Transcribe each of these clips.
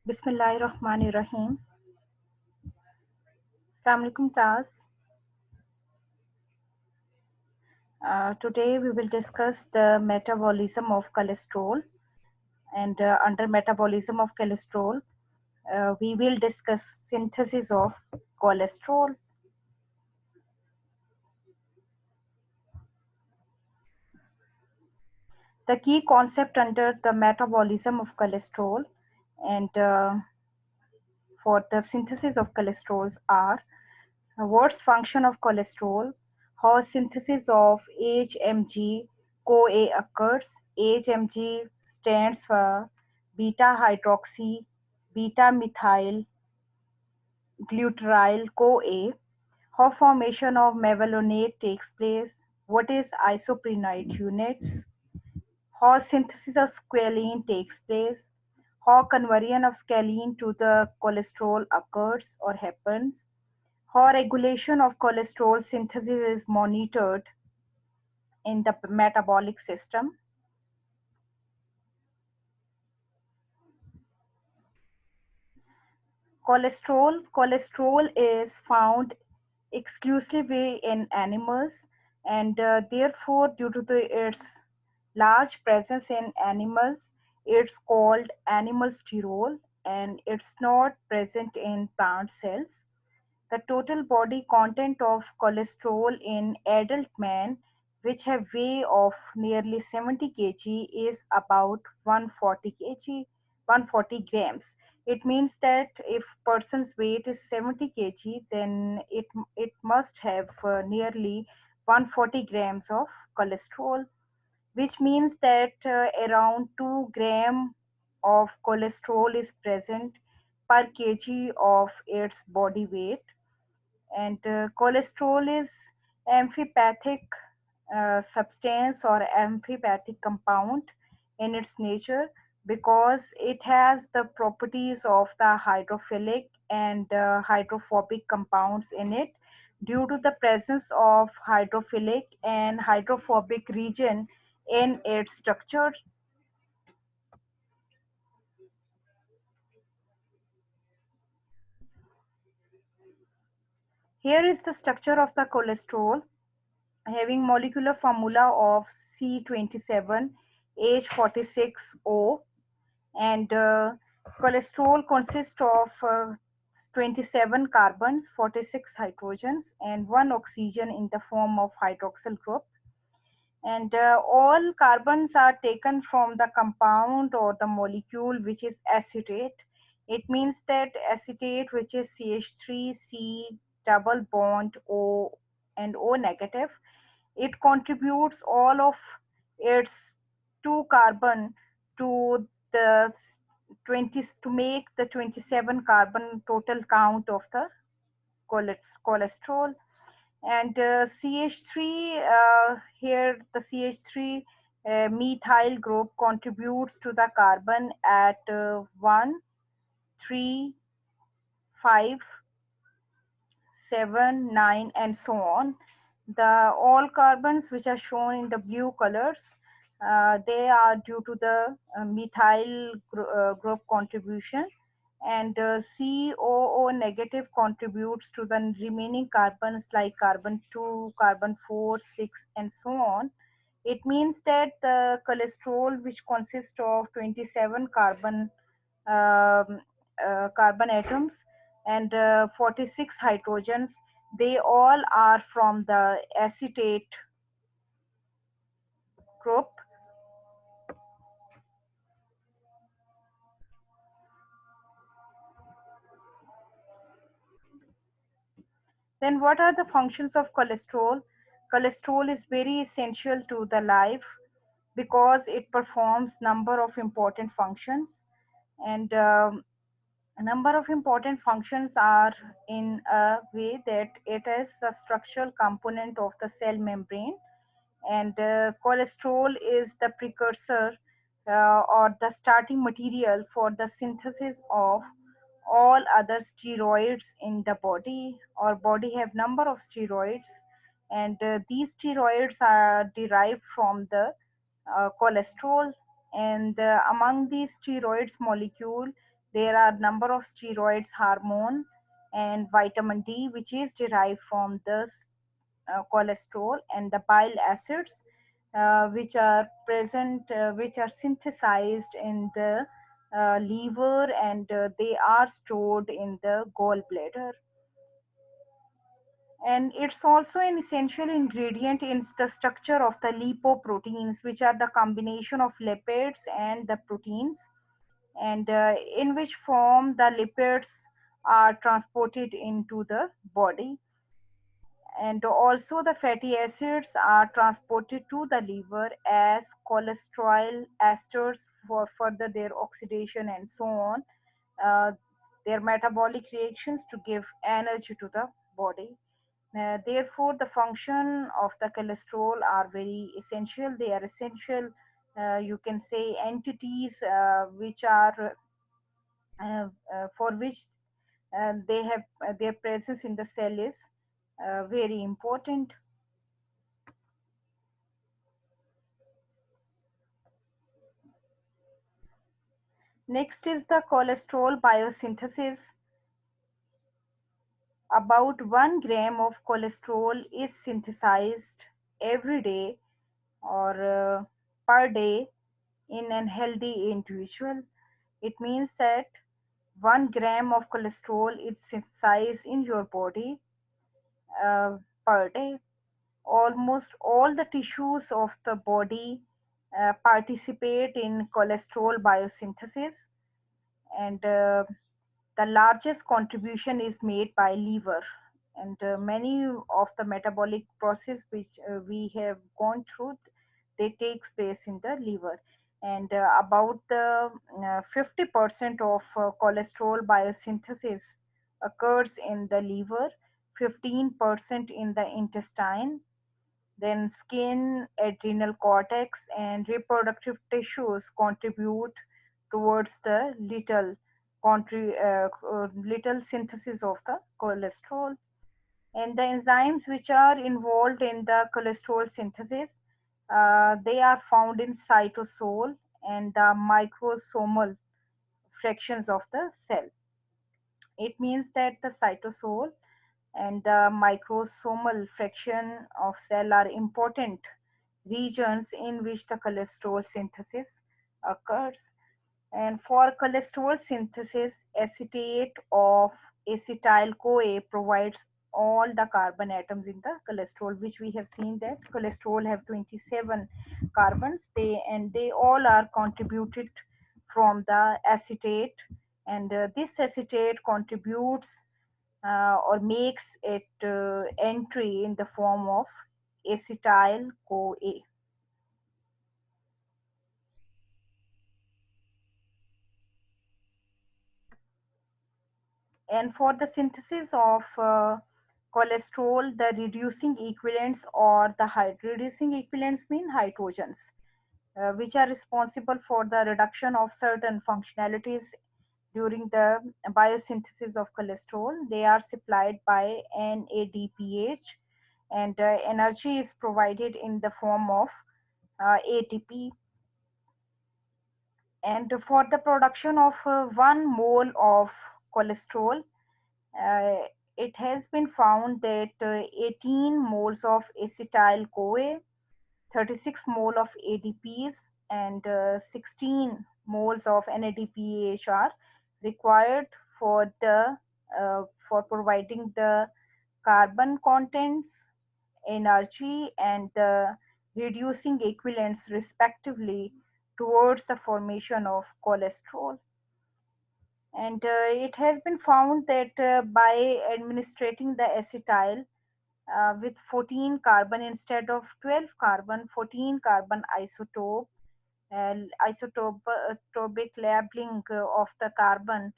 Bismillahirrahmanirrahim. Assalamu alaikum class. Today we will discuss the metabolism of cholesterol, and under metabolism of cholesterol we will discuss synthesis of cholesterol. The key concept under the metabolism of cholesterol and for the synthesis of cholesterols are what's function of cholesterol, how synthesis of HMG-CoA occurs. HMG stands for beta hydroxy beta methyl glutaryl CoA. How formation of mevalonate takes place, what is isoprenoid units, how synthesis of squalene takes place, how conversion of squalene to the cholesterol occurs or happens, how regulation of cholesterol synthesis is monitored in the metabolic system. Cholesterol is found exclusively in animals, and therefore, due to its large presence in animals, it's called animal sterol, and it's not present in plant cells. The total body content of cholesterol in adult men which have weight of nearly 70 kg is about 140 grams. It means that if person's weight is 70 kg, then it must have nearly 140 grams of cholesterol, which means that around 2 gram of cholesterol is present per kg of its body weight. And cholesterol is amphipathic substance or amphipathic compound in its nature because it has the properties of the hydrophilic and hydrophobic compounds in it due to the presence of hydrophilic and hydrophobic region in its structure. Here is the structure of the cholesterol, having molecular formula of C27H46O, and cholesterol consists of 27 carbons, 46 hydrogens, and one oxygen in the form of hydroxyl group. And all carbons are taken from the compound or the molecule which is acetate. It means that acetate, which is CH3C double bond O and O negative, it contributes all of its 2 carbon to the 20 to make the 27 carbon total count of the cholesterol. And CH3, here the CH3 methyl group contributes to the carbon at 1, 3, 5, 7, 9, and so on. The all carbons which are shown in the blue colors, they are due to the methyl group contribution, and COO negative contributes to the remaining carbons like carbon 2, carbon 4, 6, and so on. It means that the cholesterol, which consists of 27 um, carbon atoms and 46 hydrogens, they all are from the acetate group. Then what are the functions of cholesterol? Cholesterol is very essential to the life because it performs number of important functions, and a number of important functions are in a way that it is a structural component of the cell membrane, and cholesterol is the precursor or the starting material for the synthesis of all other steroids in the body. Our body have number of steroids, and these steroids are derived from the cholesterol. And among these steroids molecule, There are number of steroids, hormone, and vitamin D, which is derived from the cholesterol, and the bile acids, which are synthesized in the liver, and they are stored in the gallbladder. And it's also an essential ingredient in the structure of the lipoproteins, which are the combination of lipids and the proteins, and in which form the lipids are transported into the body, and also the fatty acids are transported to the liver as cholesterol esters for further their oxidation and so on, uh, their metabolic reactions to give energy to the body. Therefore, the function of the cholesterol are very essential. They are essential, you can say, entities which are for which they have their presence in the cell is very important. Next is the cholesterol biosynthesis. About 1 gram of cholesterol is synthesized every day or per day in an healthy individual. It means that 1 gram of cholesterol is synthesized in your body uh, per day. Almost all the tissues of the body participate in cholesterol biosynthesis, and the largest contribution is made by liver, and many of the metabolic process which we have gone through, they take place in the liver, and about the 50% of cholesterol biosynthesis occurs in the liver, 15% in the intestine, then skin, adrenal cortex, and reproductive tissues contribute towards the little synthesis of the cholesterol. And the enzymes which are involved in the cholesterol synthesis, they are found in cytosol and the microsomal fractions of the cell. It means that the cytosol and the microsomal fraction of cell are important regions in which the cholesterol synthesis occurs. And for cholesterol synthesis, acetate of acetyl CoA provides all the carbon atoms in the cholesterol, which we have seen that cholesterol have 27 carbons. They all are contributed from the acetate, and this acetate contributes or makes it entry in the form of acetyl CoA. And for the synthesis of cholesterol, the reducing equivalents or the reducing equivalents mean hydrogens, which are responsible for the reduction of certain functionalities during the biosynthesis of cholesterol. They are supplied by NADPH, and energy is provided in the form of ATP. And for the production of 1 mole of cholesterol, uh, it has been found that 18 moles of acetyl CoA, 36 mole of ADPs, and 16 moles of NADPH are required for the for providing the carbon contents, energy, and the reducing equivalents respectively towards the formation of cholesterol. And it has been found that by administrating the acetyl with 14 carbon instead of 12 carbon, 14 carbon isotope, isotopic labeling of the carbon,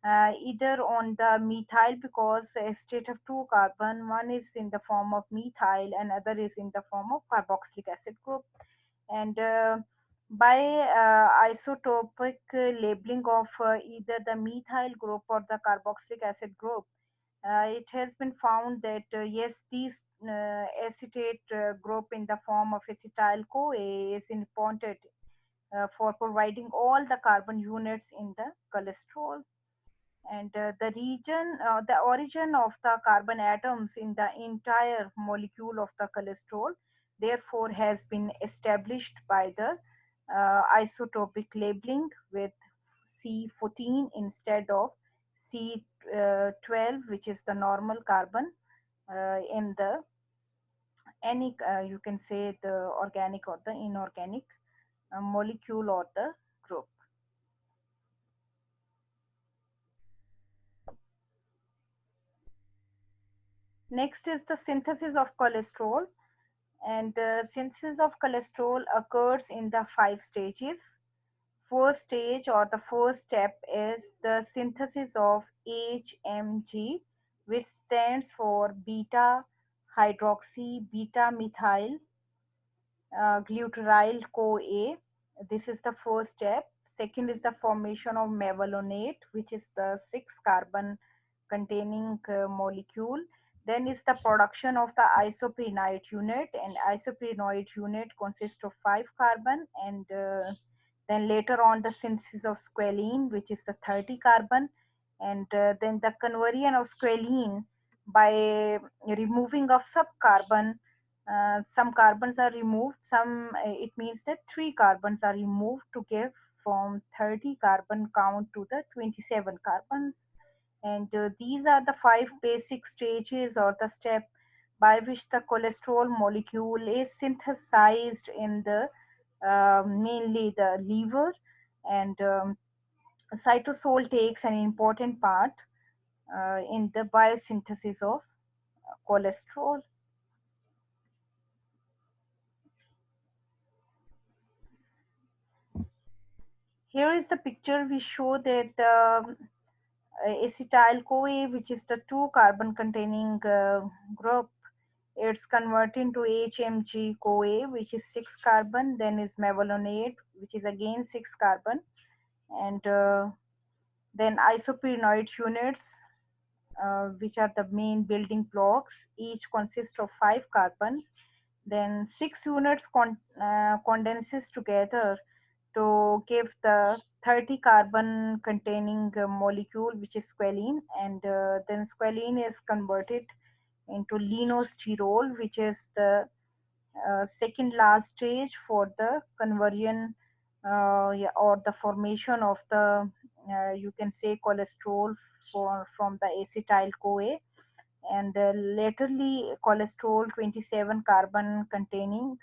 either on the methyl, because state of 2 carbon, one is in the form of methyl and other is in the form of carboxylic acid group. And by isotopic labeling of either the methyl group or the carboxylic acid group, it has been found that yes, these acetate group in the form of acetyl CoA is important for providing all the carbon units in the cholesterol. And the origin of the carbon atoms in the entire molecule of the cholesterol, therefore, has been established by the isotopic labeling with C14 instead of C12, which is the normal carbon in the any you can say the organic or the inorganic molecule or the group. Next is the synthesis of cholesterol, and synthesis of cholesterol occurs in the five stages. First stage or the first step is the synthesis of HMG, which stands for beta hydroxy beta methyl glutaryl CoA. This is the first step. Second is the formation of mevalonate, which is the six carbon containing molecule. Then is the production of the isoprenoid unit, and isoprenoid unit consists of five carbon, and then later on the synthesis of squalene, which is the 30 carbon, and then the conversion of squalene by removing of sub carbon. Some carbons are removed, some it means that three carbons are removed to give from 30 carbon count to the 27 carbons. And these are the five basic stages or the step by which the cholesterol molecule is synthesized in the mainly the liver. And cytosol takes an important part in the biosynthesis of cholesterol. Here is the picture. We show that acetyl CoA, which is the two carbon containing group, it's converted into HMG CoA, which is six carbon. Then is mevalonate, which is again six carbon, and then isoprenoid units, which are the main building blocks. Each consists of five carbons. Then six units condenses together to give the 30 carbon containing molecule, which is squalene, and then squalene is converted into linosterol, which is the second last stage for the conversion yeah, or the formation of the you can say cholesterol from the acetyl CoA, and laterally cholesterol 27 carbon containing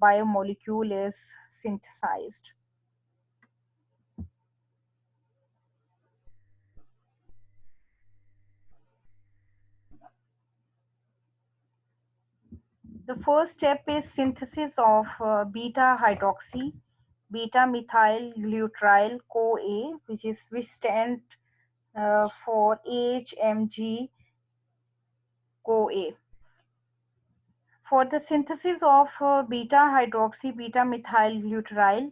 biomolecule is synthesized. The first step is synthesis of beta hydroxy beta methyl glutaryl CoA, which stands for HMG CoA. For the synthesis of beta hydroxy beta methyl glutaryl,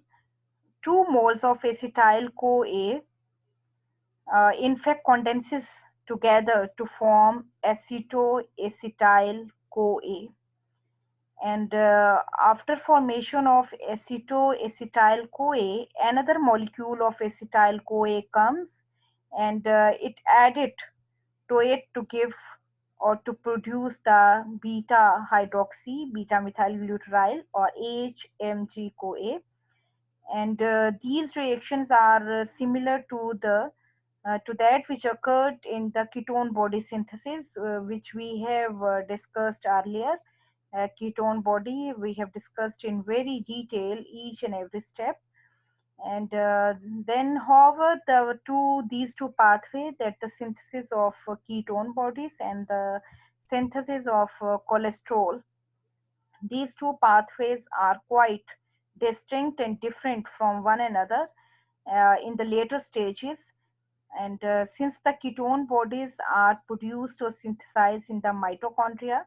2 moles of acetyl CoA in fact condenses together to form acetoacetyl CoA. And after formation of acetoacetyl CoA, another molecule of acetyl CoA comes, and it added to it to give or to produce the beta hydroxy beta methyl glutaryl or HMG CoA. And these reactions are similar to that which occurred in the ketone body synthesis, which we have discussed earlier. Ketone body we have discussed in very detail each and every step. And then however these two pathways, that the synthesis of ketone bodies and the synthesis of cholesterol, these two pathways are quite distinct and different from one another in the later stages. And since the ketone bodies are produced or synthesized in the mitochondria,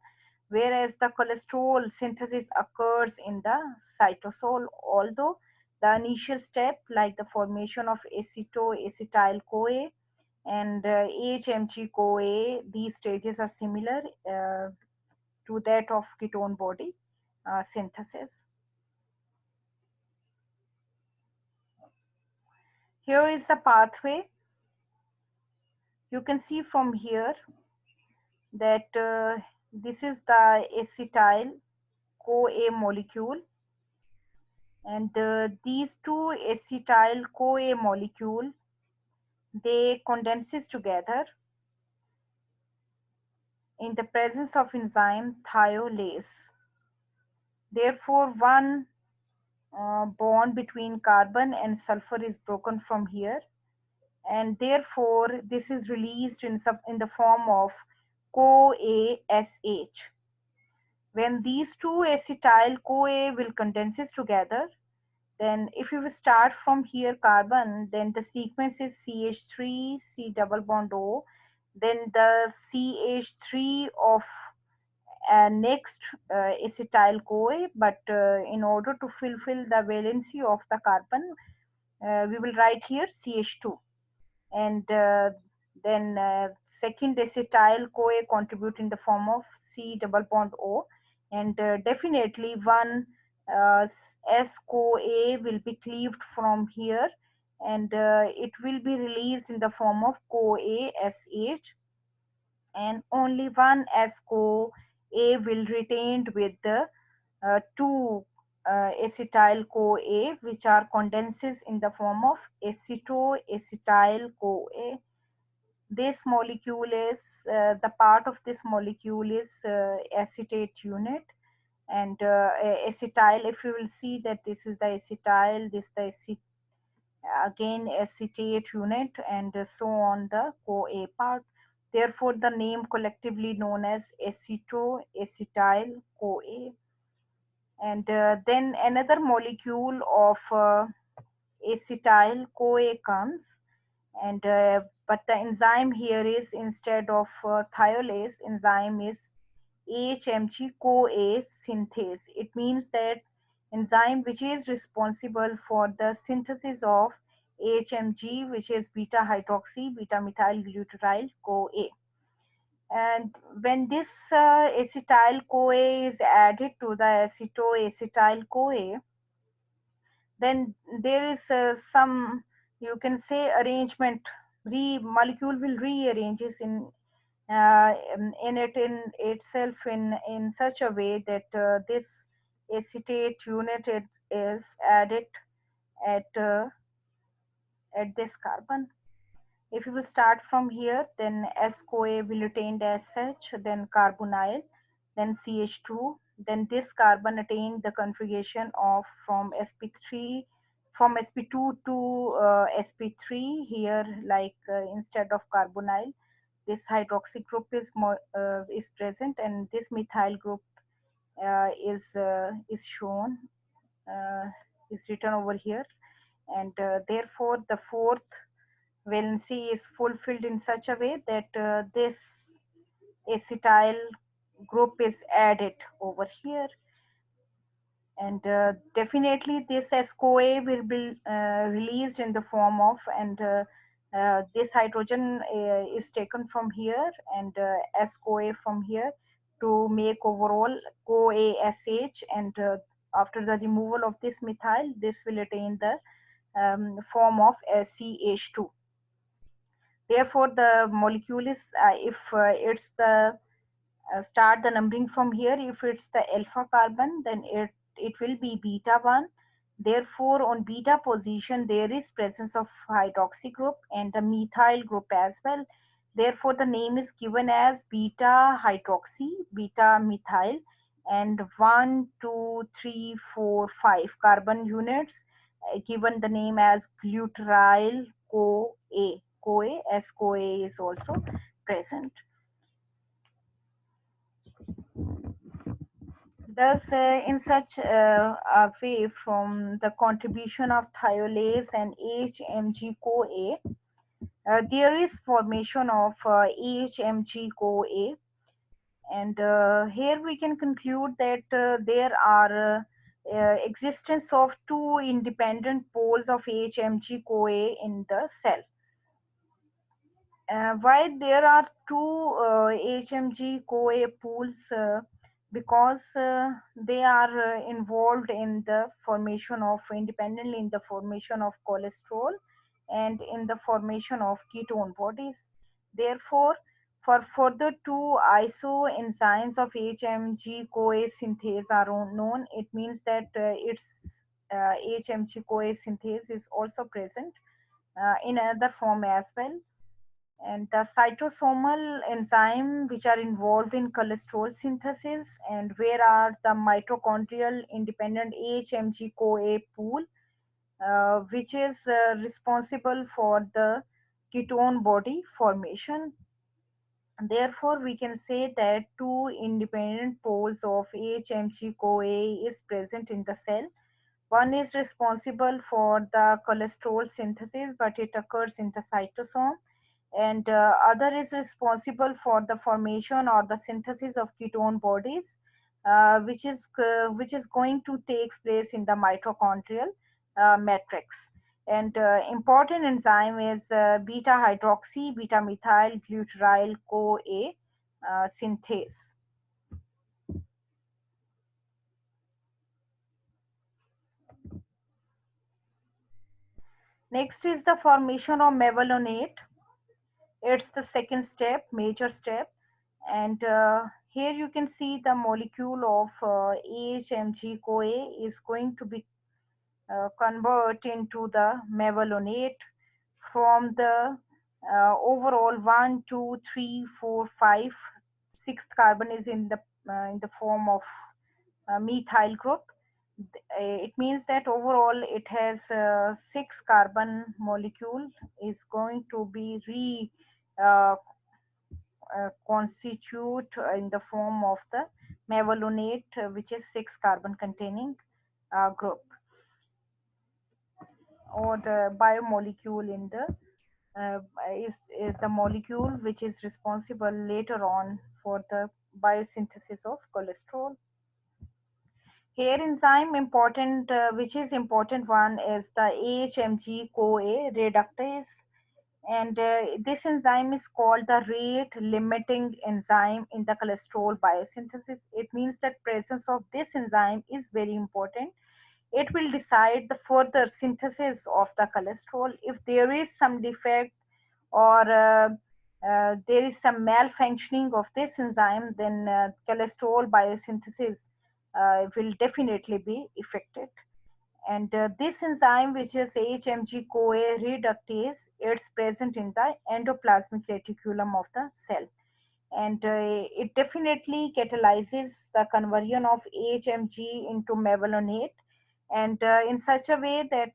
whereas the cholesterol synthesis occurs in the cytosol, although the initial step, like the formation of acetoacetyl CoA and HMG CoA, these stages are similar to that of ketone body synthesis. Here is the pathway. You can see from here that this is the acetyl CoA molecule, and these two acetyl CoA molecule, they condenses together in the presence of enzyme thiolase. Therefore, one bond between carbon and sulfur is broken from here, and therefore this is released in the form of CoASH. When these two acetyl CoA will condenses together, then if you start from here carbon, then the sequence is CH3, C double bond O, then the CH3 of next acetyl CoA, but in order to fulfill the valency of the carbon, we will write here CH2, and then second acetyl CoA contribute in the form of C double bond O, and definitely one S CoA will be cleaved from here, and it will be released in the form of CoA SH, and only one S CoA will retained with the two acetyl CoA, which are condenses in the form of acetoacetyl CoA. This molecule is the part of this molecule is acetate unit, and acetyl, if you will see that this is the acetyl, this the again acetate unit, and so on the CoA part. Therefore, the name collectively known as acetoacetyl CoA. And then another molecule of acetyl CoA comes, and but the enzyme here is, instead of thiolase, enzyme is AHMG CoA synthase. It means that enzyme which is responsible for the synthesis of AHMG, which is beta hydroxy beta methyl glutaryl CoA. And when this acetyl CoA is added to the acetoacetyl CoA, then there is some, you can say, arrangement. Molecule will rearranges in it in itself in such a way that this acetate unit is added at at this carbon. If you will start from here, then S CoA will retained as such, then carbonyl, then CH2, then this carbon attained the configuration of from sp3, from sp2 to sp3 here, like instead of carbonyl, this hydroxy group is present, and this methyl group is shown, uh, is written over here, and therefore the fourth valency is fulfilled in such a way that this acetyl group is added over here, and definitely this SCoA will be released in the form of, and this hydrogen is taken from here, and SCoA from here to make overall CoASH, and after the removal of this methyl, this will attain the form of CH2. Therefore, the molecule is, if it's the start the numbering from here, if it's the alpha carbon, then it will be beta 1. Therefore, on beta position, there is presence of hydroxy group and the methyl group as well. Therefore, the name is given as beta hydroxy, beta methyl, and 1, 2, 3, 4, 5 carbon units given the name as glutaryl CoA. CoA, as CoA is also present. Thus, in such a way, from the contribution of thiolase and AHMG CoA, there is formation of AHMG CoA, and here we can conclude that there are existence of two independent poles of AHMG CoA in the cell. Why there are two HMG CoA pools? Because they are involved in the formation of, independently in the formation of cholesterol, and in the formation of ketone bodies. Therefore, for further two isoenzymes of HMG-CoA synthase are known, it means that its HMG-CoA synthase is also present in another form as well. And the cytosomal enzyme which are involved in cholesterol synthesis, and where are the mitochondrial independent HMG CoA pool, which is responsible for the ketone body formation. Therefore, we can say that two independent poles of HMG CoA is present in the cell. One is responsible for the cholesterol synthesis, but it occurs in the cytosome, and other is responsible for the formation or the synthesis of ketone bodies, which is going to take place in the mitochondrial matrix. And important enzyme is beta hydroxy beta methyl gluteryl CoA synthase. Next is the formation of mevalonate. It's the second step, major step, and here you can see the molecule of AHMG CoA is going to be convert into the mevalonate from the overall one, two, three, four, five, sixth carbon is in the form of methyl group. It means that overall it has six carbon molecule is going to be uh, constitute in the form of the mevalonate, which is six carbon containing group or the biomolecule in the is the molecule which is responsible later on for the biosynthesis of cholesterol. Here enzyme important, which is important one is the AHMG CoA reductase, and this enzyme is called the rate limiting enzyme in the cholesterol biosynthesis. It means that presence of this enzyme is very important. It will decide the further synthesis of the cholesterol. If there is some defect or there is some malfunctioning of this enzyme, then cholesterol biosynthesis will definitely be affected. And this enzyme, which is HMG CoA reductase, it's present in the endoplasmic reticulum of the cell. And it definitely catalyzes the conversion of HMG into mevalonate, and in such a way that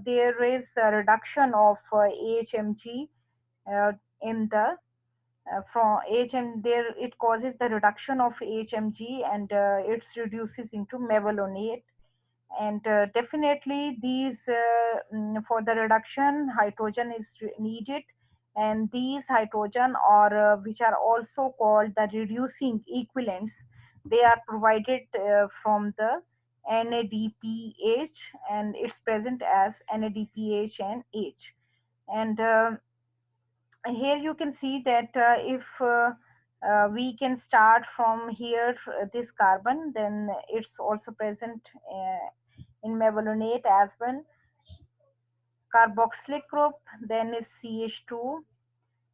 there is a reduction of HMG uh, in the from HM there it causes the reduction of HMG, and it reduces into mevalonate. And definitely these for the reduction hydrogen is needed, and these hydrogen are which are also called the reducing equivalents, they are provided from the NADPH, and it's present as NADPH and H. And here you can see that if we can start from here this carbon, then it's also present in mevalonate as well. Carboxylic group, then is CH2,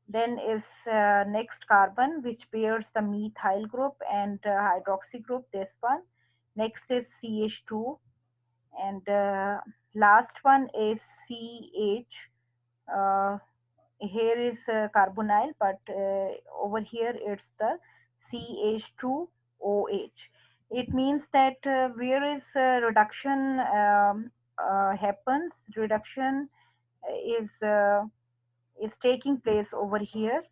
then is next carbon which pairs the methyl group and hydroxy group, this one. Next is CH2, and last one is CH. Uh, Here is carbonyl, but over here it's the CH2OH. It means that where is reduction happens, reduction is uh, is taking place over here.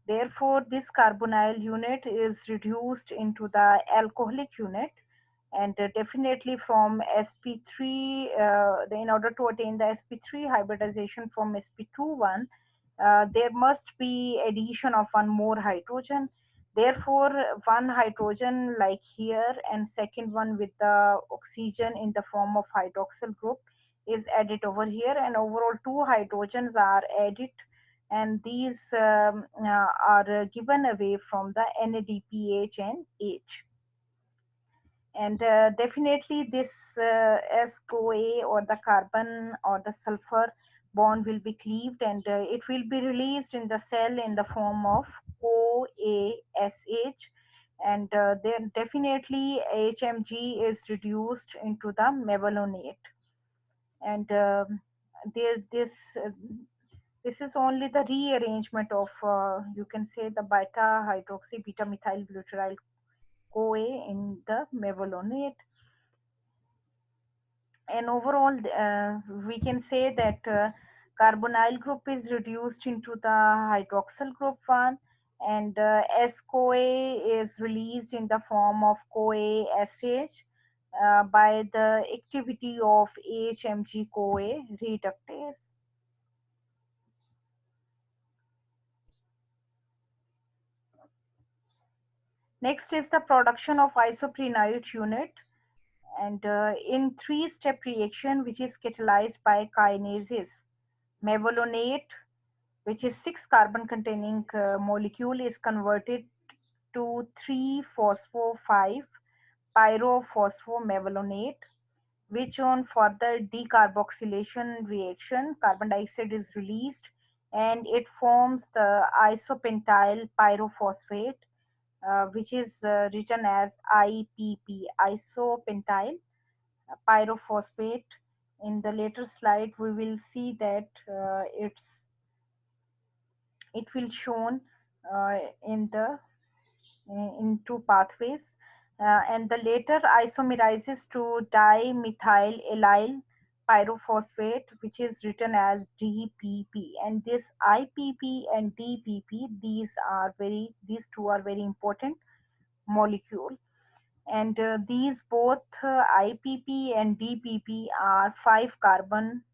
Therefore, this carbonyl unit is reduced into the alcoholic unit, and definitely from sp3, in order to attain the sp3 hybridization from sp2 there must be addition of one more hydrogen. Therefore, one hydrogen like here and second one with the oxygen in the form of hydroxyl group is added over here, and overall two hydrogens are added, and these are given away from the NADPH and H. And definitely this SOA or the carbon or the sulfur bond will be cleaved, and it will be released in the cell in the form of CoASH, and then definitely HMG is reduced into the mevalonate. And there this is only the rearrangement of you can say the beta hydroxy beta methyl glutaraldehyde CoA in the mevalonate. And overall we can say that carbonyl group is reduced into the hydroxyl group 1, and S-CoA is released in the form of CoA-SH by the activity of HMG-CoA reductase. Next is the production of isoprenoid unit, and in three-step reaction which is catalyzed by kinases, mevalonate, which is 6 carbon containing molecule, is converted to 3 phospho 5 pyrophosphomevalonate, which on further decarboxylation reaction carbon dioxide is released and it forms the isopentyl pyrophosphate, which is written as IPP, isopentyl pyrophosphate. In the later slide we will see that it will shown in the in two pathways, and the later isomerizes to dimethyl allyl pyrophosphate, which is written as DPP. And this IPP and DPP, these two are very important molecule. And these both IPP and DPP are 5 carbon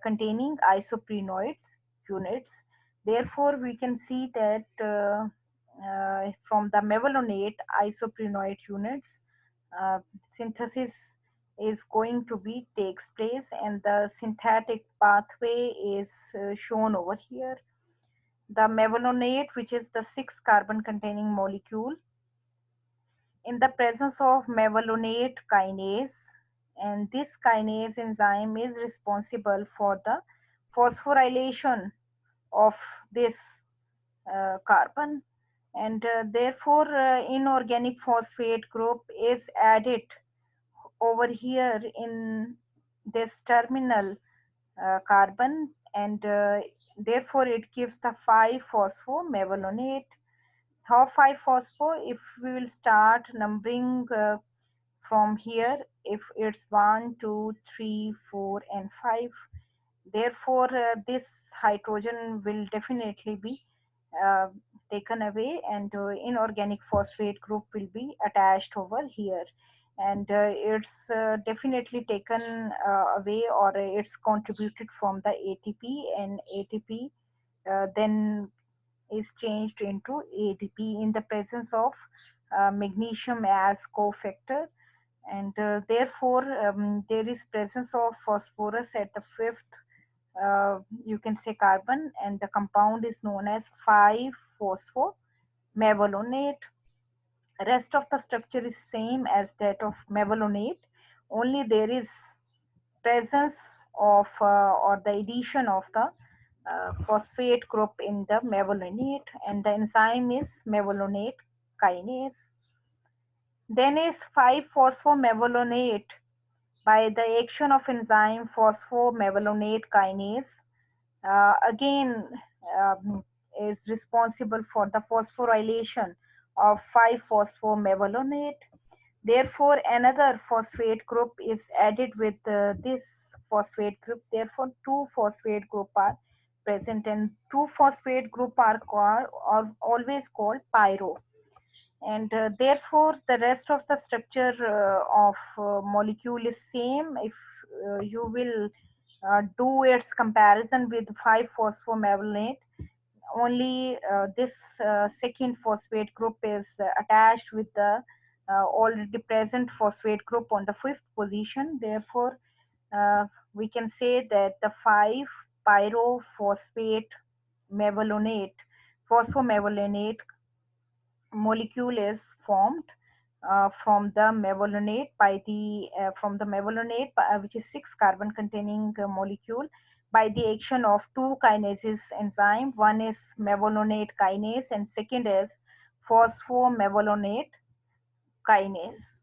containing isoprenoids units. Therefore, we can see that from the mevalonate isoprenoid units, synthesis is going to be takes place, and the synthetic pathway is shown over here. The mevalonate, which is the 6 carbon containing molecule, in the presence of mevalonate kinase, and this kinase enzyme is responsible for the phosphorylation of this carbon, and therefore inorganic phosphate group is added over here in this terminal carbon, and therefore it gives the 5 phosphomevalonate. How 5 phospho? If we will start numbering from here, if it's 1 2 3 4 and 5, therefore this hydrogen will definitely be uh, taken away, and inorganic phosphate group will be attached over here, and it's definitely taken away, or it's contributed from the ATP, and ATP then is changed into ADP in the presence of magnesium as cofactor, and therefore there is presence of phosphorus at the fifth you can say carbon, and the compound is known as 5 phosphomevalonate. Rest of the structure is same as that of mevalonate, only there is presence of or the addition of the phosphate group in the mevalonate, and the enzyme is mevalonate kinase. Then is 5 phosphomevalonate by the action of enzyme phosphomevalonate kinase, again is responsible for the phosphorylation of 5 phosphomevalonate. Therefore, another phosphate group is added with this phosphate group. Therefore, two phosphate group are present, and two phosphate group are always called pyro. And therefore, the rest of the structure of molecule is same. If you will do its comparison with 5 phosphomevalonate, only this second phosphate group is attached with the already present phosphate group on the fifth position. Therefore, we can say that the 5 pyrophosphate mevalonate phosphomevalonate molecule is formed from the mevalonate by the from the mevalonate which is 6 carbon containing molecule by the action of two kinases enzyme. One is mevalonate kinase and second is phosphomevalonate kinase.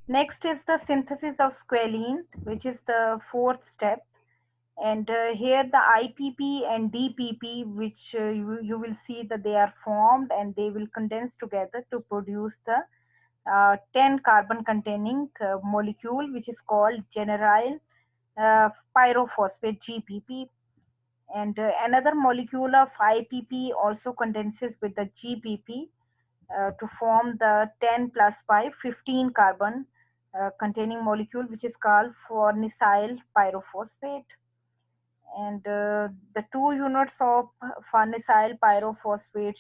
Next is the synthesis of squalene, which is the fourth step. And here the IPP and DPP, which you will see that they are formed and they will condense together to produce the 10 carbon containing molecule, which is called generyl pyrophosphate GPP. And another molecule of IPP also condenses with the GPP to form the 10 plus 5, 15 carbon containing molecule, which is called farnesyl pyrophosphate. And the two units of farnesyl pyrophosphate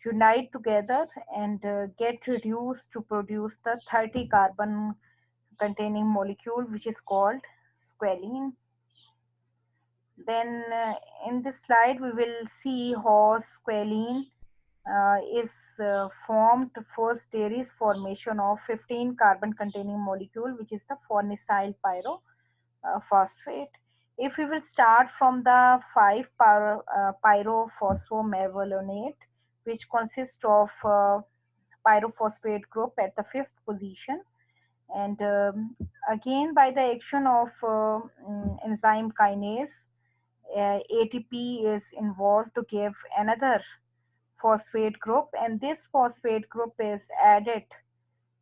unite together and get reduced to produce the 30 carbon containing molecule, which is called squalene. Then in this slide we will see how squalene is formed. First there is formation of 15 carbon containing molecule, which is the farnesyl pyrophosphate. If we will start from the 5 pyrophosphomevalonate, which consists of pyrophosphate group at the fifth position, and again by the action of enzyme kinase, ATP is involved to give another phosphate group, and this phosphate group is added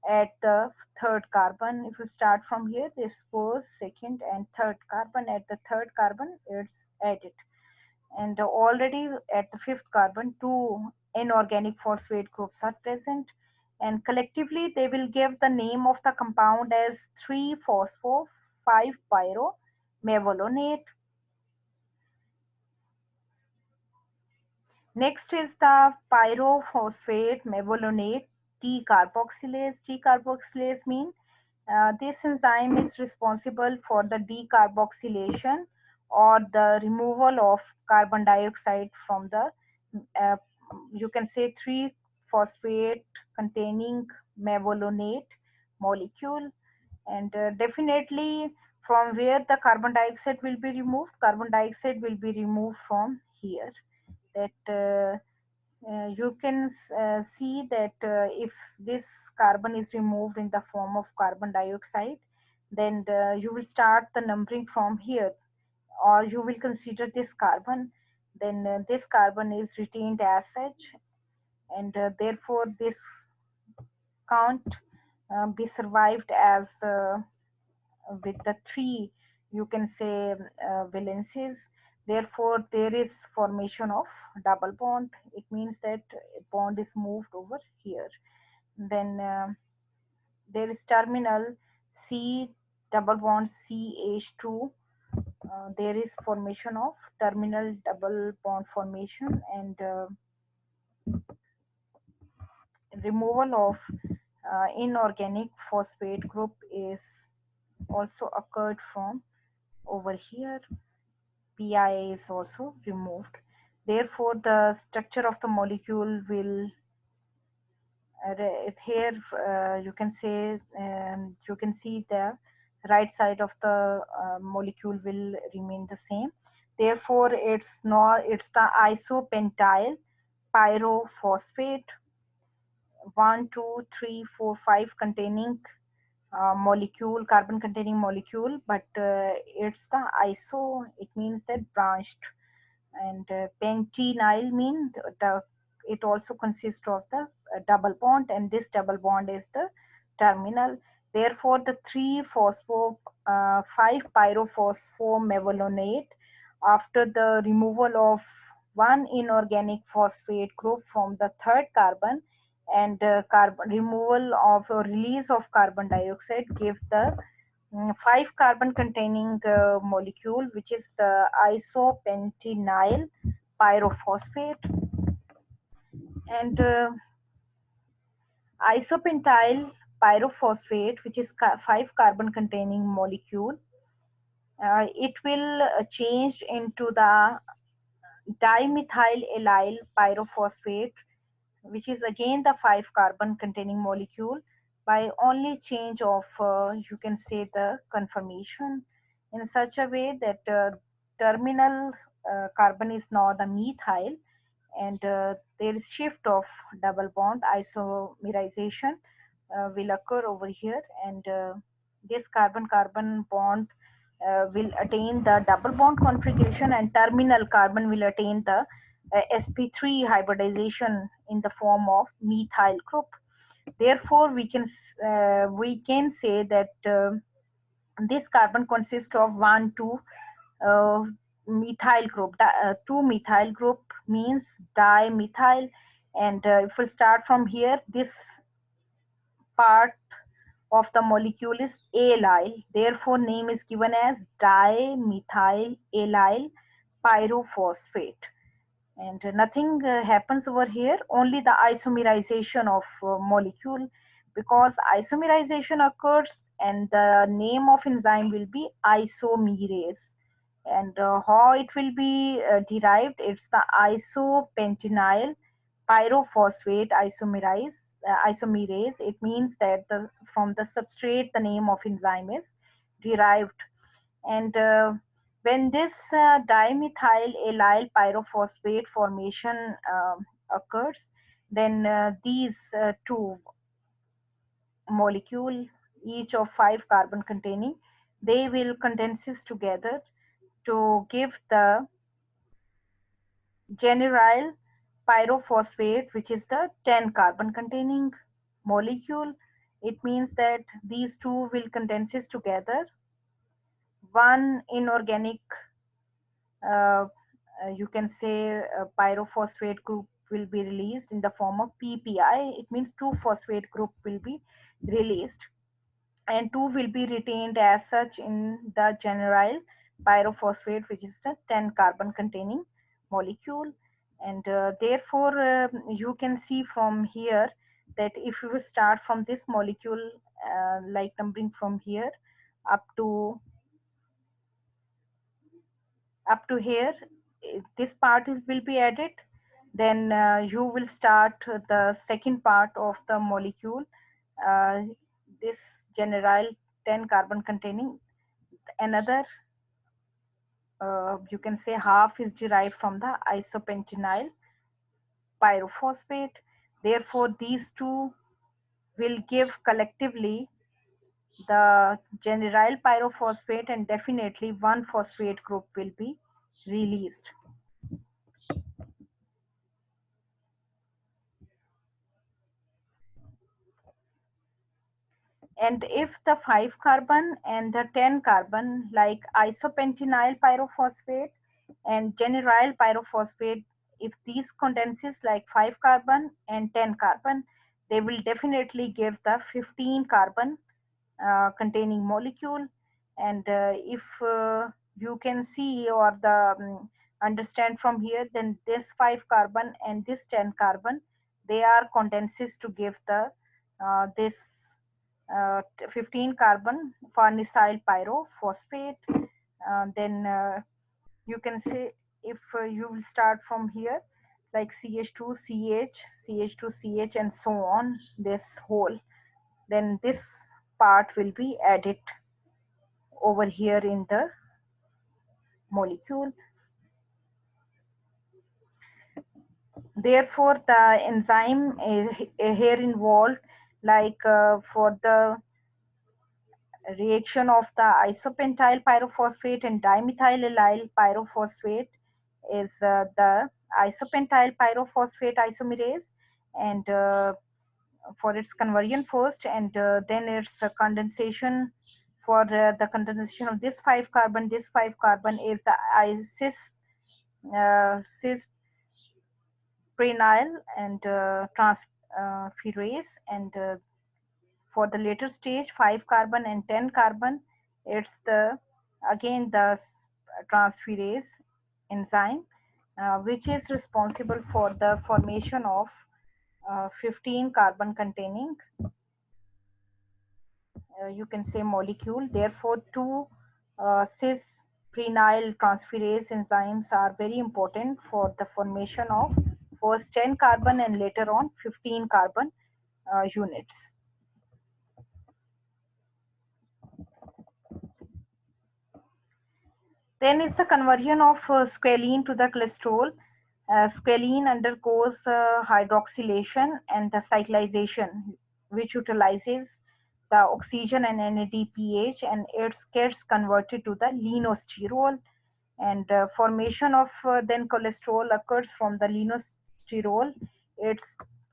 at the third carbon. If you start from here, this first, second, and third carbon, at the third carbon it's added, and already at the fifth carbon two inorganic phosphate groups are present, and collectively they will give the name of the compound as 3 phospho 5 pyro mevalonate. Next is the pyrophosphate mevalonate decarboxylase. Decarboxylase means this enzyme is responsible for the decarboxylation or the removal of carbon dioxide from the, uh, you can say, 3 phosphate containing mevalonate molecule. And definitely from where the carbon dioxide will be removed, carbon dioxide will be removed from here. That you can see that if this carbon is removed in the form of carbon dioxide, then you will start the numbering from here, or you will consider this carbon, then this carbon is retained as such, and therefore this can't be survived as with the three, you can say, valences. Therefore there is formation of double bond. It means that bond is moved over here. Then there is terminal C double bond CH2. There is formation of terminal double bond formation, and removal of inorganic phosphate group is also occurred from over here. Pi is also removed. Therefore, the structure of the molecule will here you can say, you can see the right side of the molecule will remain the same. Therefore, it's the isopentyl pyrophosphate 1, 2, 3, 4, 5 containing molecule, carbon containing molecule, but it's the iso, it means that branched, and pentenyl mean the, it also consists of the double bond, and this double bond is the terminal. Therefore the 3 phospho 5 pyrophosphomevalonate, after the removal of one inorganic phosphate group from the third carbon, and carbon removal of or release of carbon dioxide, give the 5 carbon containing molecule, which is the isopentenyl pyrophosphate. And isopentyl pyrophosphate, which is 5 carbon containing molecule, it will change into the dimethyl allyl pyrophosphate, which is again the 5 carbon containing molecule. by only change of, you can say, the conformation in such a way that terminal carbon is now the methyl, and there is shift of double bond isomerization will occur over here, and this carbon carbon bond will attain the double bond configuration, and terminal carbon will attain the sp3 hybridization in the form of methyl group. Therefore we can say that this carbon consists of one two uh, methyl group. Two methyl group means dimethyl, and if we start from here, this part of the molecule is allyl. Therefore, name is given as dimethyl allyl pyrophosphate. And nothing happens over here, only the isomerization of molecule, because isomerization occurs and the name of enzyme will be isomerase. And how it will be derived, it's the isopentenyl pyrophosphate isomerase. It means that from the substrate the name of enzyme is derived. And when this dimethyl allyl pyrophosphate formation occurs, then these two molecule, each of 5 carbon containing, they will condenses together to give the generyl pyrophosphate, which is the 10 carbon containing molecule. It means that these two will condenses together. One inorganic, uh, you can say, pyrophosphate group will be released in the form of PPI. It means 2-phosphate group will be released, and 2 will be retained as such in the generyl pyrophosphate, which is the 10 carbon containing molecule. And therefore, you can see from here that if you start from this molecule, like numbering from here up to here, this part will be added, then you will start the second part of the molecule, uh, this generyl 10 carbon containing. Another, you can say, half is derived from the isopentenyl pyrophosphate. Therefore these two will give collectively the generyl pyrophosphate, and definitely one phosphate group will be released. And if the 5 carbon and the 10 carbon, like isopentenyl pyrophosphate and generyl pyrophosphate, if these condenses like 5 carbon and 10 carbon, they will definitely give the 15 carbon containing molecule. And if you can see or the understand from here, then this 5 carbon and this 10 carbon, they are condenses to give the this 15 carbon farnesyl pyrophosphate. Then you can say, if you will start from here, like CH2CH, CH2CH, and so on, this whole, then this part will be added over here in the molecule. Therefore, the enzyme is here involved, like for the reaction of the isopentyl pyrophosphate and dimethyl allyl pyrophosphate is the isopentyl pyrophosphate isomerase, and for its conversion first, and then its condensation. For the condensation of this 5 carbon, this 5 carbon is the cis prenyl and transferase, and for the later stage 5 carbon and 10 carbon, it's the again the transferase enzyme, which is responsible for the formation of 15 carbon containing, you can say, molecule. Therefore two cis prenyl transferase enzymes are very important for the formation of first 10 carbon and later on 15 carbon units. Then is the conversion of squalene to the cholesterol. Squalene undergoes hydroxylation and the cyclization, which utilizes the oxygen and NADPH, and it gets converted to the linosterol. And formation of then cholesterol occurs from the linosterol. It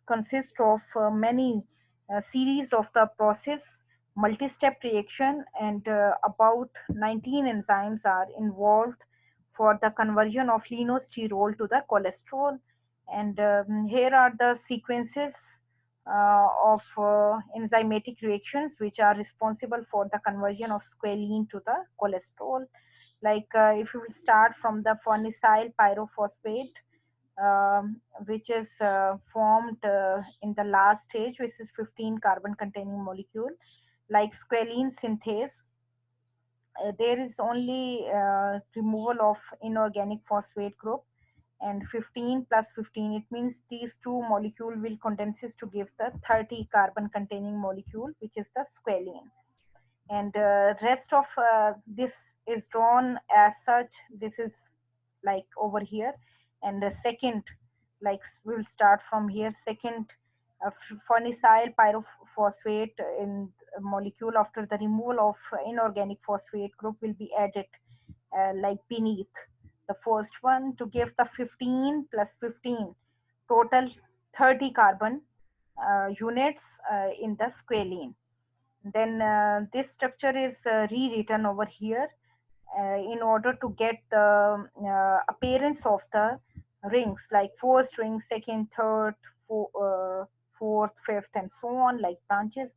consists of many series of the process, multi-step reaction, and about 19 enzymes are involved for the conversion of linosterol to the cholesterol. And here are the sequences of enzymatic reactions which are responsible for the conversion of squalene to the cholesterol. Like if you start from the farnesyl pyrophosphate, which is formed in the last stage, which is 15 carbon containing molecule. Like squalene synthase, there is only removal of inorganic phosphate group, and 15 plus 15, it means these two molecule will condenses to give the 30 carbon containing molecule, which is the squalene. And rest of this is drawn as such. This is like over here. And the second, like we'll start from here, second farnesyl pyrophosphate in molecule after the removal of inorganic phosphate group will be added like beneath the first one to give the 15 plus 15, total 30 carbon units in the squalene. Then this structure is rewritten over here in order to get the appearance of the rings, like first ring, second, third, fourth, fifth, and so on, like branches.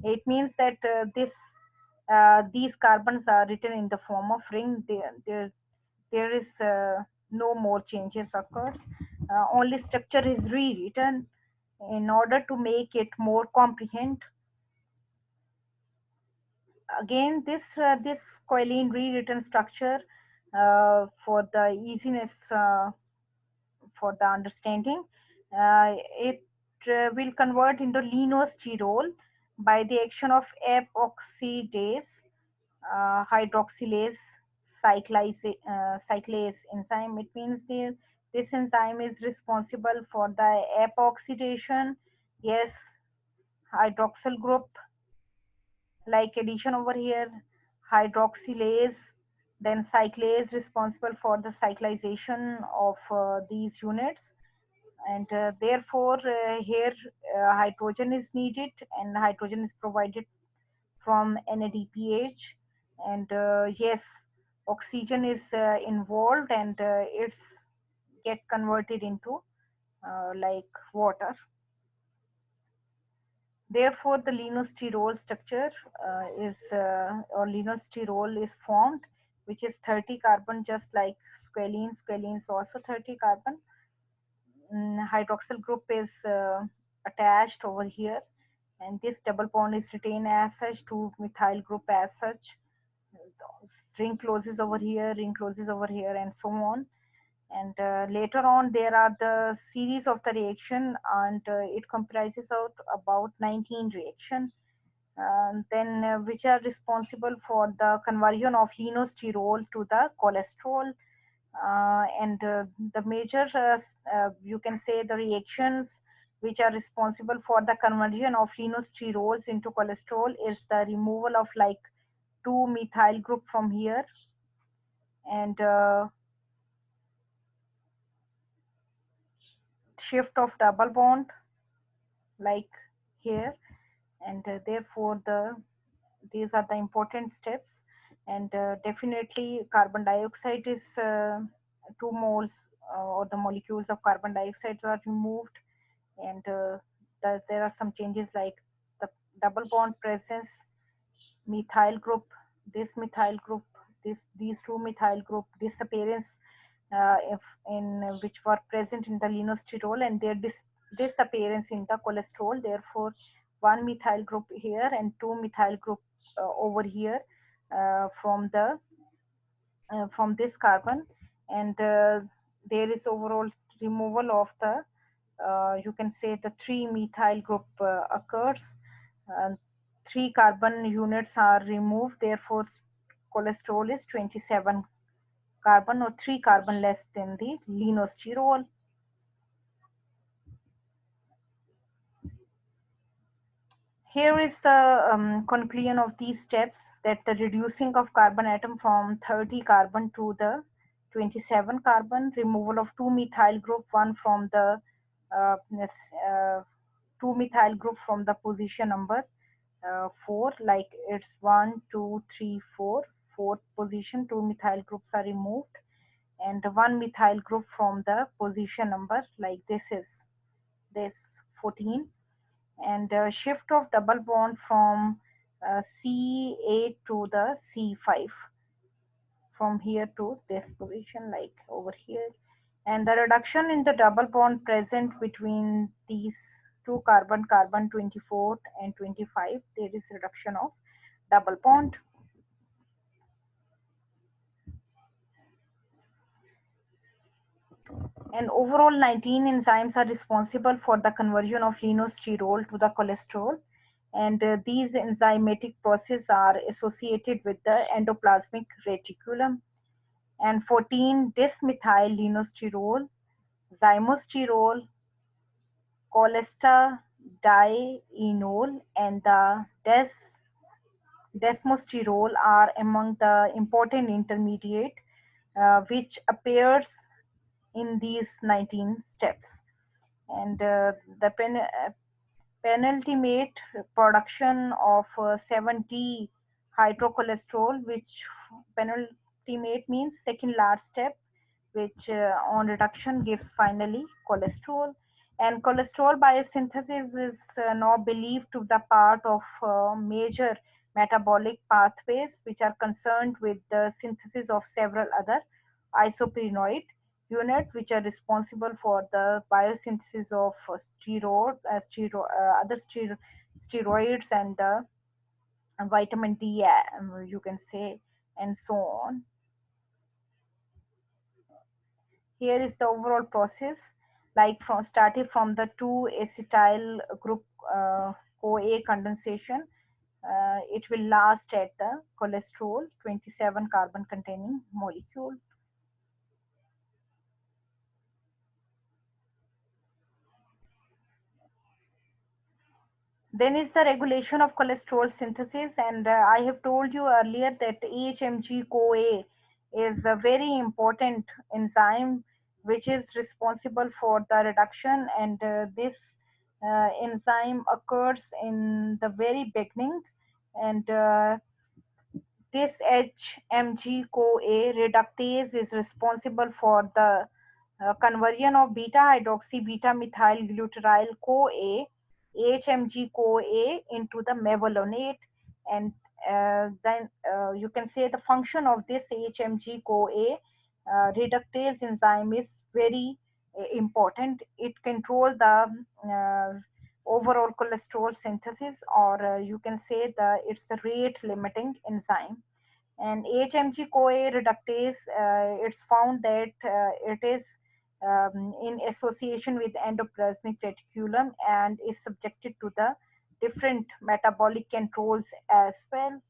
It means that these carbons are written in the form of ring. There is no more changes occurs. Only structure is rewritten in order to make it more comprehend. Again, this squalene rewritten structure for the easiness for the understanding, it will convert into linosterol by the action of epoxidase, hydroxylase, cyclase enzyme. It means this enzyme is responsible for the epoxidation. Yes, hydroxyl group, like addition over here, hydroxylase, then cyclase responsible for the cyclization of these units. And therefore here hydrogen is needed, and hydrogen is provided from NADPH. And yes, oxygen is involved, and it's get converted into like water. Therefore, the linosterol structure or linosterol is formed, which is 30 carbon, just like squalene. Squalene is also 30 carbon. Hydroxyl group is attached over here, and this double bond is retained as such to methyl group as such. Ring closes over here, ring closes over here, and so on. And later on there are the series of the reaction, and it comprises of about 19 reaction, then which are responsible for the conversion of linosterol to the cholesterol. And the major you can say the reactions which are responsible for the conversion of linosterols into cholesterol is the removal of like 2 methyl group from here, and shift of double bond like here. And therefore these are the important steps. And definitely carbon dioxide is 2 moles or the molecules of carbon dioxide are removed. And there are some changes like the double bond presence, methyl group, this methyl group, these two methyl group disappearance, if in which were present in the linosterol, and their disappearance in the cholesterol. Therefore, one methyl group here and two methyl group over here from this carbon. And there is overall removal of the you can say the 3 methyl group occurs. uh, 3 carbon units are removed, therefore cholesterol is 27 carbon or 3 carbon less than the linosterol. Here is the conclusion of these steps, that the reducing of carbon atom from 30 carbon to the 27 carbon, removal of 2 methyl group, one from the uh, 2 methyl group from the position number 4, like it's 1, 2, 3, 4, fourth position, 2 methyl groups are removed, and one methyl group from the position number, like this is this 14, and shift of double bond from C8 to the C5, from here to this position, like over here, and the reduction in the double bond present between these two carbon, carbon 24 and 25, there is reduction of double bond. And overall 19 enzymes are responsible for the conversion of linosterol to the cholesterol, and these enzymatic processes are associated with the endoplasmic reticulum. And 14 dismethylenosterol, zymosterol, cholesterol, and the desmosterol are among the important intermediate which appears in these 19 steps. And the penultimate production of 7D hydrocholesterol, which penultimate means second last step, which on reduction gives finally cholesterol. And cholesterol biosynthesis is now believed to be the part of major metabolic pathways which are concerned with the synthesis of several other isoprenoid unit which are responsible for the biosynthesis of other steroids and the vitamin D, you can say, and so on. Here is the overall process, like from started from the 2-acetyl group CoA condensation. It will last at the cholesterol 27 carbon containing molecule. Then is the regulation of cholesterol synthesis, and I have told you earlier that AHMG CoA is a very important enzyme which is responsible for the reduction, and this enzyme occurs in the very beginning, and this HMG-CoA reductase is responsible for the conversion of beta-hydroxy beta-methyl glutaryl CoA, HMG-CoA, into the mevalonate. And then you can say the function of this HMG-CoA reductase enzyme is very important. It controls the overall cholesterol synthesis, or you can say the it's a rate limiting enzyme. And HMG CoA reductase, it's found that it is in association with endoplasmic reticulum and is subjected to the different metabolic controls as well.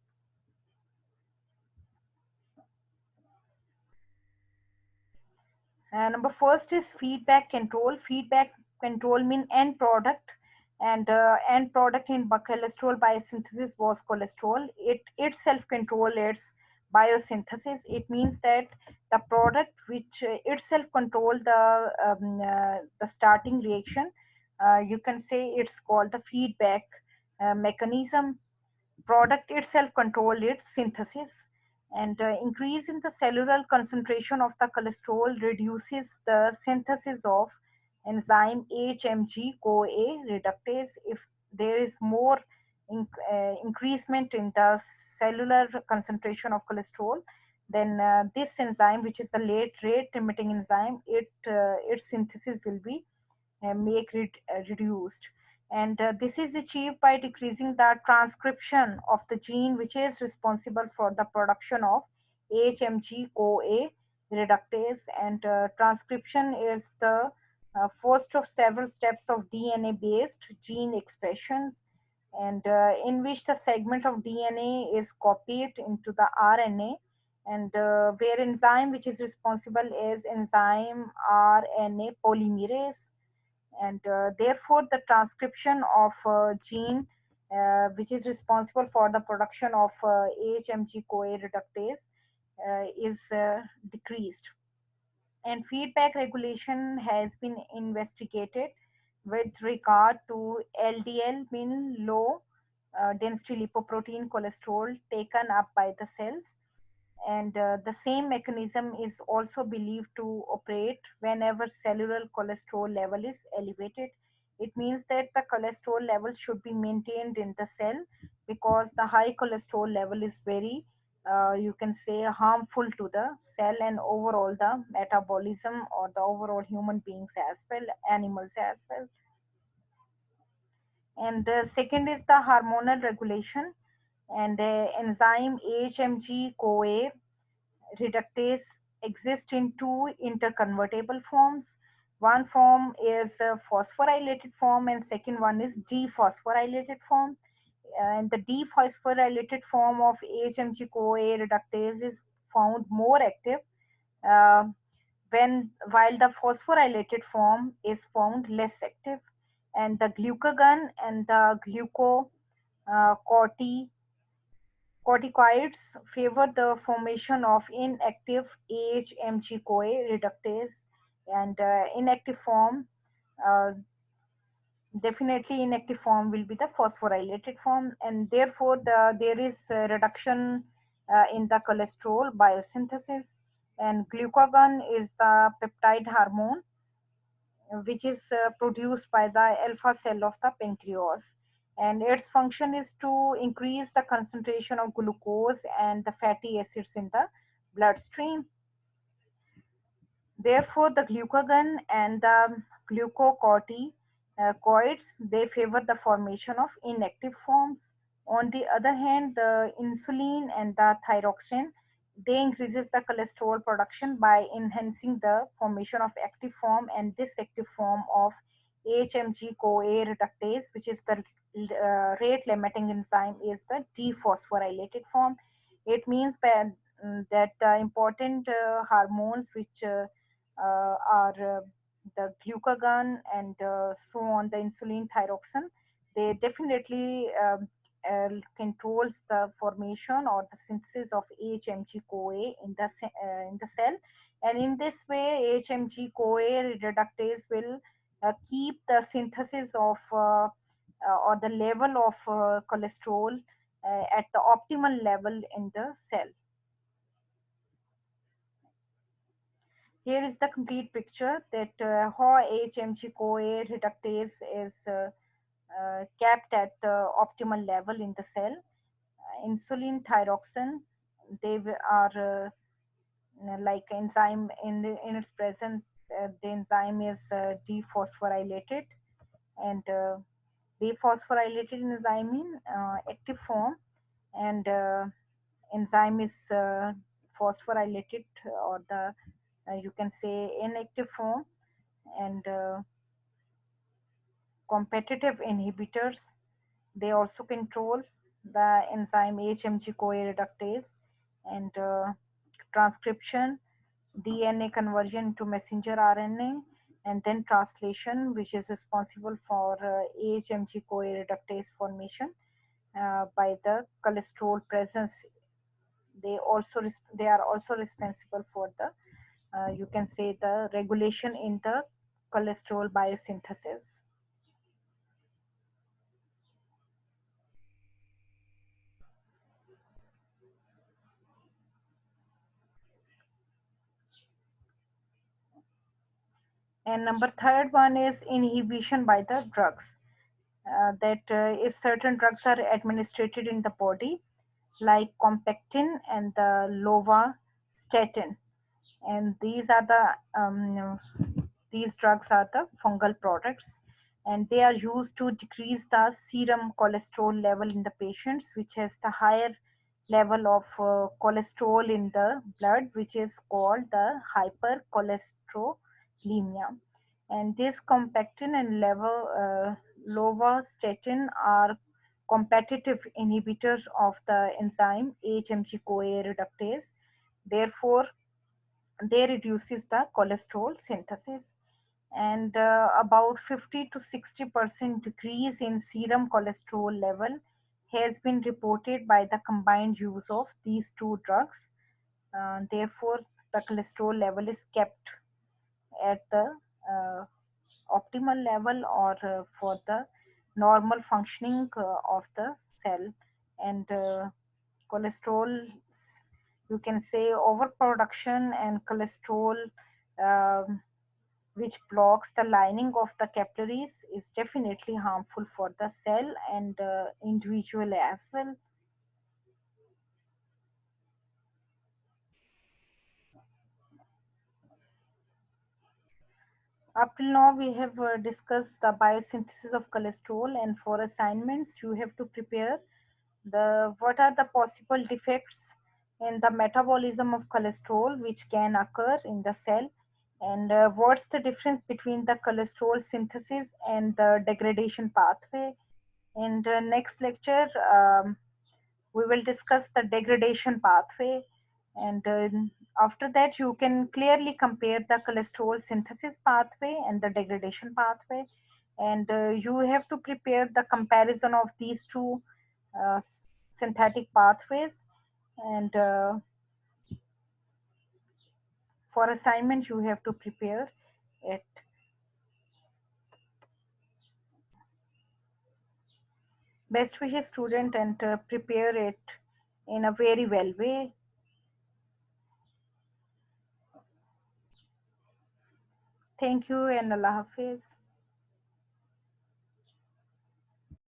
Number first is feedback control. Feedback control mean end product, and end product in cholesterol biosynthesis was cholesterol. It itself control its biosynthesis. It means that the product which itself control the starting reaction, you can say it's called the feedback mechanism. Product itself control its synthesis, and increase in the cellular concentration of the cholesterol reduces the synthesis of enzyme HMG CoA reductase. If there is more increasement in the cellular concentration of cholesterol, then this enzyme, which is the late rate limiting enzyme, its synthesis will be reduced. And this is achieved by decreasing the transcription of the gene which is responsible for the production of HMG CoA reductase. And transcription is the first of several steps of DNA based gene expressions, and in which the segment of DNA is copied into the RNA, and where enzyme which is responsible is enzyme RNA polymerase, and therefore the transcription of gene which is responsible for the production of AHMG CoA reductase is decreased. And feedback regulation has been investigated with regard to LDL, mean low density lipoprotein cholesterol taken up by the cells, and the same mechanism is also believed to operate whenever cellular cholesterol level is elevated. It means that the cholesterol level should be maintained in the cell, because the high cholesterol level is very, you can say, harmful to the cell and overall the metabolism or the overall human beings as well, animals as well. And second is the hormonal regulation, and enzyme AHMG CoA reductase exist in two interconvertible forms. One form is a phosphorylated form and second one is dephosphorylated form. And the dephosphorylated form of HMG-CoA reductase is found more active, uh, when while the phosphorylated form is found less active. And the glucagon and the glucocorticoids favor the formation of inactive AHMG-CoA reductase, and inactive form, uh, definitely inactive form will be the phosphorylated form, and therefore there is reduction in the cholesterol biosynthesis. And glucagon is the peptide hormone which is produced by the alpha cell of the pancreas, and its function is to increase the concentration of glucose and the fatty acids in the bloodstream. Therefore, the glucagon and the glucocorticoids they favor the formation of inactive forms. On the other hand, the insulin and the thyroxine they increases the cholesterol production by enhancing the formation of active form, and this active form of HMG CoA reductase, which is the rate limiting enzyme, is the dephosphorylated form. It means that the important hormones which are the glucagon and so on, the insulin thyroxine, they definitely controls the formation or the synthesis of HMG CoA in the cell, and in this way HMG CoA reductase will keep the synthesis of or the level of cholesterol at the optimal level in the cell. Here is the complete picture that how HMG CoA reductase is kept at the optimal level in the cell. Insulin thyroxine, are like enzyme in its present. The enzyme is dephosphorylated, and dephosphorylated enzyme in active form, and enzyme is phosphorylated, or the you can say inactive form, and competitive inhibitors they also control the enzyme HMG CoA reductase, and transcription, DNA conversion to messenger RNA, and then translation, which is responsible for AHMG CoA reductase formation by the cholesterol presence. They are also responsible for the you can say the regulation in the cholesterol biosynthesis. And number third one is inhibition by the drugs. That if certain drugs are administered in the body, like compactin and the lovastatin, and these drugs are the fungal products, and they are used to decrease the serum cholesterol level in the patients which has the higher level of cholesterol in the blood, which is called the hypercholesterolemia. And this compactin and lovastatin are competitive inhibitors of the enzyme HMG CoA reductase, Therefore, they reduces the cholesterol synthesis. And about 50 to 60% decrease in serum cholesterol level has been reported by the combined use of these two drugs. Therefore, the cholesterol level is kept at the uh, optimal level, or for the normal functioning of the cell. And cholesterol, you can say, overproduction and cholesterol, um, which blocks the lining of the capillaries, is definitely harmful for the cell and individual as well. Up till now, we have discussed the biosynthesis of cholesterol, and for assignments, you have to prepare the what are the possible defects in the metabolism of cholesterol which can occur in the cell, and what's the difference between the cholesterol synthesis and the degradation pathway. In the next lecture, we will discuss the degradation pathway, and after that you can clearly compare the cholesterol synthesis pathway and the degradation pathway, and you have to prepare the comparison of these two synthetic pathways. And for assignment you have to prepare it. Best wishes student, and prepare it in a very well way. Thank you and Allah Hafiz.